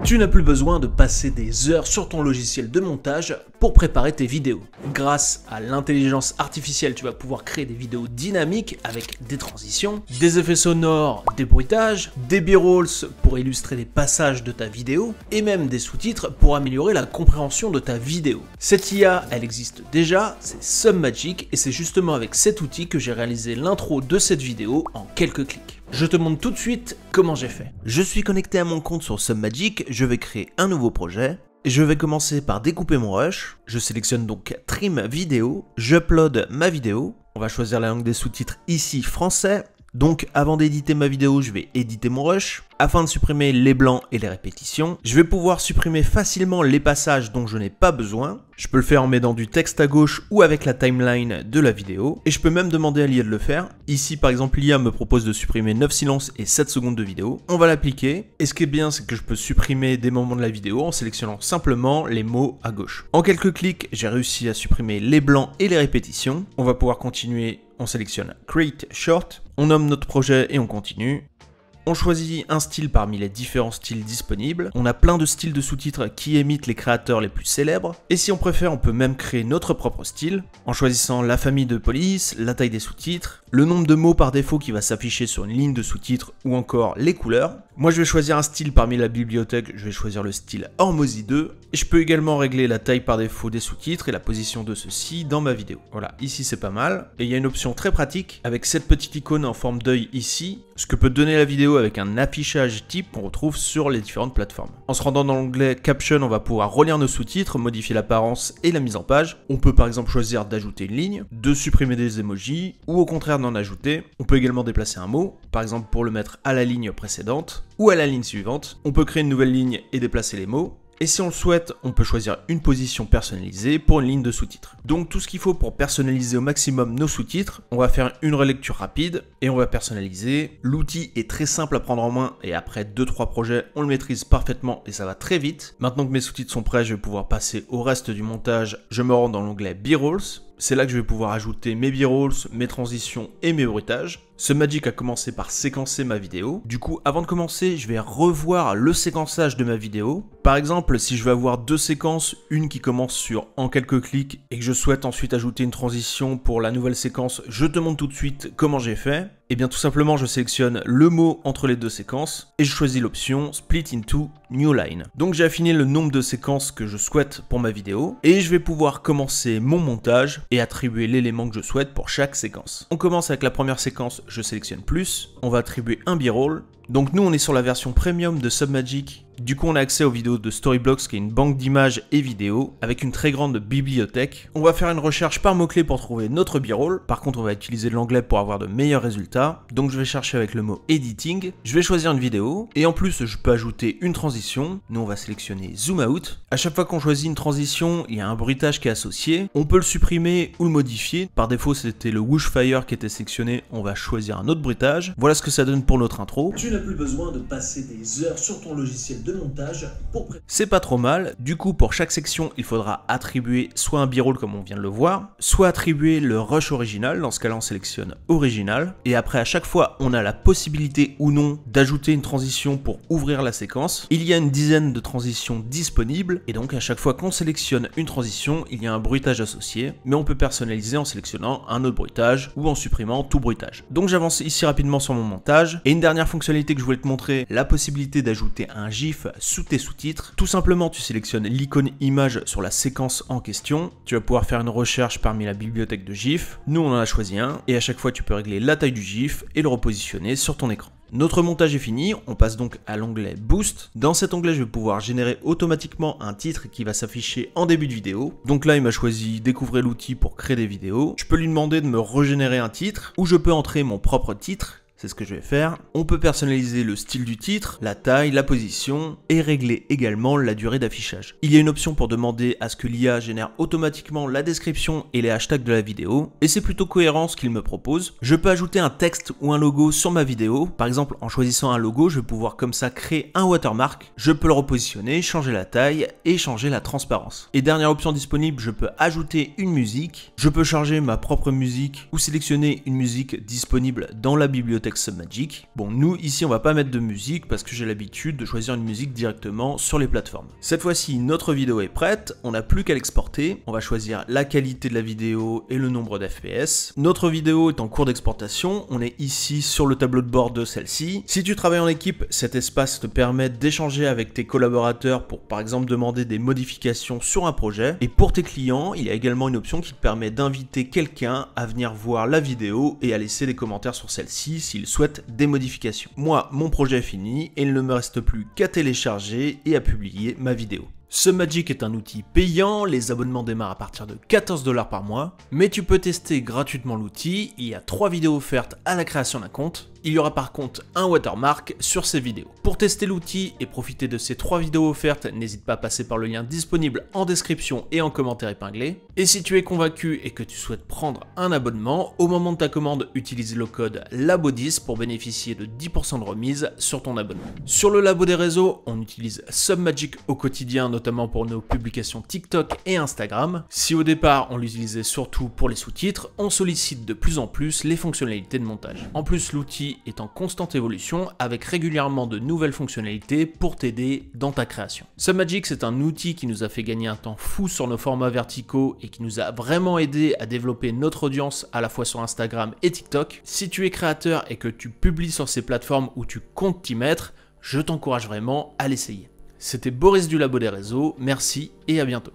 Tu n'as plus besoin de passer des heures sur ton logiciel de montage pour préparer tes vidéos. Grâce à l'intelligence artificielle, tu vas pouvoir créer des vidéos dynamiques avec des transitions, des effets sonores, des bruitages, des b-rolls pour illustrer les passages de ta vidéo et même des sous-titres pour améliorer la compréhension de ta vidéo. Cette IA, elle existe déjà, c'est Submagic et c'est justement avec cet outil que j'ai réalisé l'intro de cette vidéo en quelques clics. Je te montre tout de suite comment j'ai fait. Je suis connecté à mon compte sur Submagic, je vais créer un nouveau projet. Je vais commencer par découper mon rush. Je sélectionne donc Trim Vidéo, j'upload ma vidéo. On va choisir la langue des sous-titres ici, français. Donc avant d'éditer ma vidéo, je vais éditer mon rush. Afin de supprimer les blancs et les répétitions, je vais pouvoir supprimer facilement les passages dont je n'ai pas besoin. Je peux le faire en mettant du texte à gauche ou avec la timeline de la vidéo. Et je peux même demander à l'IA de le faire. Ici par exemple, l'IA me propose de supprimer 9 silences et 7 secondes de vidéo. On va l'appliquer. Et ce qui est bien, c'est que je peux supprimer des moments de la vidéo en sélectionnant simplement les mots à gauche. En quelques clics, j'ai réussi à supprimer les blancs et les répétitions. On va pouvoir continuer. On sélectionne Create Short. On nomme notre projet et on continue. On choisit un style parmi les différents styles disponibles. On a plein de styles de sous-titres qui imitent les créateurs les plus célèbres. Et si on préfère, on peut même créer notre propre style en choisissant la famille de police, la taille des sous-titres, le nombre de mots par défaut qui va s'afficher sur une ligne de sous-titres ou encore les couleurs. Moi je vais choisir un style parmi la bibliothèque, je vais choisir le style Hormozy 2. Et je peux également régler la taille par défaut des sous-titres et la position de ceux-ci dans ma vidéo. Voilà, ici c'est pas mal. Et il y a une option très pratique avec cette petite icône en forme d'œil ici, ce que peut donner la vidéo avec un affichage type qu'on retrouve sur les différentes plateformes. En se rendant dans l'onglet Caption, on va pouvoir relire nos sous-titres, modifier l'apparence et la mise en page. On peut par exemple choisir d'ajouter une ligne, de supprimer des emojis ou au contraire d'en ajouter. On peut également déplacer un mot, par exemple pour le mettre à la ligne précédente ou à la ligne suivante. On peut créer une nouvelle ligne et déplacer les mots. Et si on le souhaite, on peut choisir une position personnalisée pour une ligne de sous-titres. Donc tout ce qu'il faut pour personnaliser au maximum nos sous-titres, on va faire une relecture rapide et on va personnaliser. L'outil est très simple à prendre en main et après 2-3 projets, on le maîtrise parfaitement et ça va très vite. Maintenant que mes sous-titres sont prêts, je vais pouvoir passer au reste du montage. Je me rends dans l'onglet B-Rolls. C'est là que je vais pouvoir ajouter mes b-rolls, mes transitions et mes bruitages. Submagic a commencé par séquencer ma vidéo. Du coup, avant de commencer, je vais revoir le séquençage de ma vidéo. Par exemple, si je veux avoir deux séquences, une qui commence sur en quelques clics et que je souhaite ensuite ajouter une transition pour la nouvelle séquence, je te montre tout de suite comment j'ai fait. Et bien tout simplement, je sélectionne le mot entre les deux séquences et je choisis l'option Split into New Line. Donc j'ai affiné le nombre de séquences que je souhaite pour ma vidéo et je vais pouvoir commencer mon montage et attribuer l'élément que je souhaite pour chaque séquence. On commence avec la première séquence, je sélectionne plus, on va attribuer un b-roll. Donc nous on est sur la version premium de Submagic. Du coup on a accès aux vidéos de Storyblocks qui est une banque d'images et vidéos avec une très grande bibliothèque. On va faire une recherche par mots-clés pour trouver notre b-roll. Par contre on va utiliser l'anglais pour avoir de meilleurs résultats. Donc je vais chercher avec le mot editing. Je vais choisir une vidéo et en plus je peux ajouter une transition. Nous on va sélectionner zoom out. À chaque fois qu'on choisit une transition, il y a un bruitage qui est associé. On peut le supprimer ou le modifier. Par défaut c'était le whoosh fire qui était sélectionné. On va choisir un autre bruitage. Voilà ce que ça donne pour notre intro. Tu n'as plus besoin de passer des heures sur ton logiciel de montage pour C'est pas trop mal. Du coup, pour chaque section, il faudra attribuer soit un b-roll comme on vient de le voir, soit attribuer le rush original. Dans ce cas-là, on sélectionne original. Et après, à chaque fois, on a la possibilité ou non d'ajouter une transition pour ouvrir la séquence. Il y a une dizaine de transitions disponibles. Et donc, à chaque fois qu'on sélectionne une transition, il y a un bruitage associé. Mais on peut personnaliser en sélectionnant un autre bruitage ou en supprimant tout bruitage. Donc, j'avance ici rapidement sur mon montage. Et une dernière fonctionnalité que je voulais te montrer, la possibilité d'ajouter un GIF sous tes sous-titres. Tout simplement, tu sélectionnes l'icône image sur la séquence en question. Tu vas pouvoir faire une recherche parmi la bibliothèque de GIF. Nous, on en a choisi un. Et à chaque fois, tu peux régler la taille du GIF et le repositionner sur ton écran. Notre montage est fini, on passe donc à l'onglet Boost. Dans cet onglet, je vais pouvoir générer automatiquement un titre qui va s'afficher en début de vidéo. Donc là, il m'a choisi Découvrez l'outil pour créer des vidéos. Je peux lui demander de me régénérer un titre ou je peux entrer mon propre titre. C'est ce que je vais faire. On peut personnaliser le style du titre, la taille, la position et régler également la durée d'affichage. Il y a une option pour demander à ce que l'IA génère automatiquement la description et les hashtags de la vidéo et c'est plutôt cohérent ce qu'il me propose. Je peux ajouter un texte ou un logo sur ma vidéo. Par exemple, en choisissant un logo, je vais pouvoir comme ça créer un watermark. Je peux le repositionner, changer la taille et changer la transparence. Et dernière option disponible, je peux ajouter une musique. Je peux charger ma propre musique ou sélectionner une musique disponible dans la bibliothèque texte Submagic. Bon, nous ici on va pas mettre de musique parce que j'ai l'habitude de choisir une musique directement sur les plateformes. Cette fois-ci notre vidéo est prête, on n'a plus qu'à l'exporter. On va choisir la qualité de la vidéo et le nombre d'FPS. Notre vidéo est en cours d'exportation, on est ici sur le tableau de bord de celle-ci. Si tu travailles en équipe, cet espace te permet d'échanger avec tes collaborateurs pour par exemple demander des modifications sur un projet. Et pour tes clients, il y a également une option qui te permet d'inviter quelqu'un à venir voir la vidéo et à laisser des commentaires sur celle-ci s'il souhaite des modifications. Moi, mon projet est fini et il ne me reste plus qu'à télécharger et à publier ma vidéo. Submagic est un outil payant, les abonnements démarrent à partir de 14 $ par mois, mais tu peux tester gratuitement l'outil, il y a 3 vidéos offertes à la création d'un compte. Il y aura par contre un watermark sur ces vidéos. Pour tester l'outil et profiter de ces 3 vidéos offertes, n'hésite pas à passer par le lien disponible en description et en commentaire épinglé. Et si tu es convaincu et que tu souhaites prendre un abonnement, au moment de ta commande, utilise le code LABO10 pour bénéficier de 10% de remise sur ton abonnement. Sur le labo des réseaux, on utilise Submagic au quotidien, notamment pour nos publications TikTok et Instagram. Si au départ on l'utilisait surtout pour les sous-titres, on sollicite de plus en plus les fonctionnalités de montage. En plus, l'outil est en constante évolution avec régulièrement de nouvelles fonctionnalités pour t'aider dans ta création. Submagic, c'est un outil qui nous a fait gagner un temps fou sur nos formats verticaux et qui nous a vraiment aidé à développer notre audience à la fois sur Instagram et TikTok. Si tu es créateur et que tu publies sur ces plateformes où tu comptes t'y mettre, je t'encourage vraiment à l'essayer. C'était Boris du Labo des Réseaux, merci et à bientôt.